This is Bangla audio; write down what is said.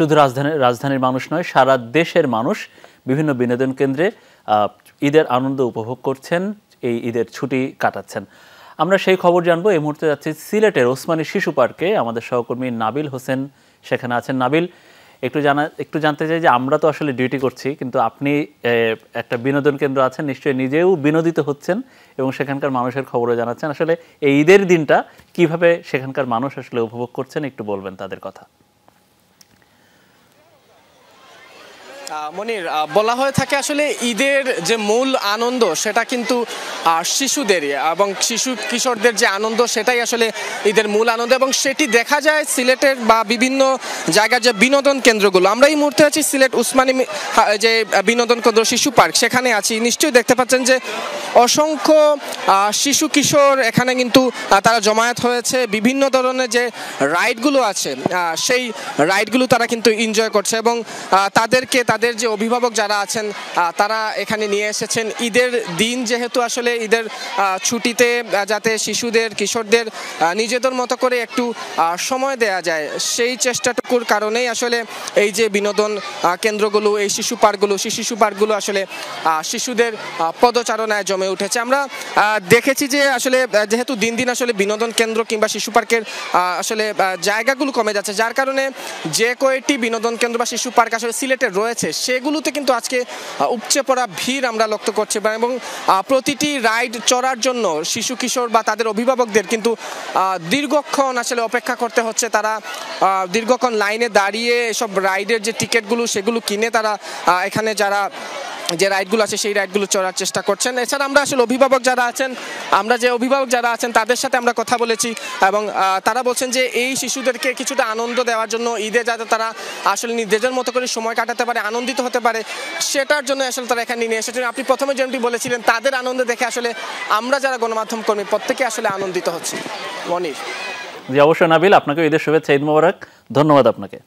শুধু রাজধানীর মানুষ নয়, সারা দেশের মানুষ বিভিন্ন বিনোদন কেন্দ্রে ঈদের আনন্দ উপভোগ করছেন, এই ঈদের ছুটি কাটাচ্ছেন। আমরা সেই খবর জানবো। এই মুহূর্তে যাচ্ছি সিলেটের ওসমানী শিশু পার্কে। আমাদের সহকর্মী নাবিল হোসেন সেখানে আছেন। নাবিল, একটু জানতে চাই যে আমরা তো আসলে ডিউটি করছি, কিন্তু আপনি একটা বিনোদন কেন্দ্র আছেন, নিশ্চয়ই নিজেও বিনোদিত হচ্ছেন এবং সেখানকার মানুষের খবরও জানাচ্ছেন। আসলে এই ঈদের দিনটা কিভাবে সেখানকার মানুষ আসলে উপভোগ করছেন একটু বলবেন তাদের কথা। মনির, বলা হয়ে থাকে আসলে ঈদের যে মূল আনন্দ সেটা কিন্তু শিশুদেরই, এবং শিশু কিশোরদের যে আনন্দ সেটাই আসলে ঈদের মূল আনন্দ, এবং সেটি দেখা যায় সিলেটের বা বিভিন্ন জায়গার যে বিনোদন কেন্দ্রগুলো। আমরা এই মুহূর্তে আছি সিলেট উসমানী যে বিনোদন কেন্দ্র শিশু পার্ক, সেখানে আছি। নিশ্চয়ই দেখতে পাচ্ছেন যে অসংখ্য শিশু কিশোর এখানে কিন্তু তারা জমায়েত হয়েছে। বিভিন্ন ধরনের যে রাইডগুলো আছে সেই রাইডগুলো তারা কিন্তু এনজয় করছে, এবং তাদের যে অভিভাবক যারা আছেন তারা এখানে নিয়ে এসেছেন ঈদের দিন, যেহেতু আসলে ঈদের ছুটিতে যাতে শিশুদের কিশোরদের নিজেদের মতো করে একটু সময় দেয়া যায়, সেই চেষ্টাটুকুর কারণেই আসলে এই যে বিনোদন কেন্দ্রগুলো, এই শিশু পার্কগুলো আসলে শিশুদের পদচারণায় জমে উঠেছে। আমরা দেখেছি যে আসলে যেহেতু দিন দিন আসলে বিনোদন কেন্দ্র কিংবা শিশু পার্কের আসলে জায়গাগুলো কমে যাচ্ছে, যার কারণে যে কয়েকটি বিনোদন কেন্দ্র বা শিশু পার্ক আসলে সিলেটে রয়েছে সেগুলোতে কিন্তু আজকে উপচে পড়া ভিড় আমরা লক্ষ্য করছি, এবং প্রতিটি রাইড চড়ার জন্য শিশু কিশোর বা তাদের অভিভাবকদের কিন্তু দীর্ঘক্ষণ আসলে অপেক্ষা করতে হচ্ছে। তারা দীর্ঘক্ষণ লাইনে দাঁড়িয়ে এসব রাইডের যে টিকিটগুলো সেগুলো কিনে তারা এখানে যে রাইডগুলো আছে সেই রাইডগুলো চড়ার চেষ্টা করছেন। এছাড়া আমরা আসলে অভিভাবক যারা আছেন তাদের সাথে আমরা কথা বলেছি, এবং তারা বলছেন যে এই শিশুদেরকে কিছুটা আনন্দ দেওয়ার জন্য ঈদে যাতে তারা আসলে নিজেদের মতো করে সময় কাটাতে পারে, আনন্দিত হতে পারে, সেটার জন্য আসলে তারা এখানে নিয়ে এসেছেন। আপনি প্রথমে যেমনটি বলেছিলেন, তাদের আনন্দ দেখে আসলে আমরা যারা গণমাধ্যম কর্মী প্রত্যেকে আসলে আনন্দিত হচ্ছি। মনির, জি অবশ্যই নাবিল, আপনাকে ঈদের শুভেচ্ছা, ঈদ মোবারক, ধন্যবাদ আপনাকে।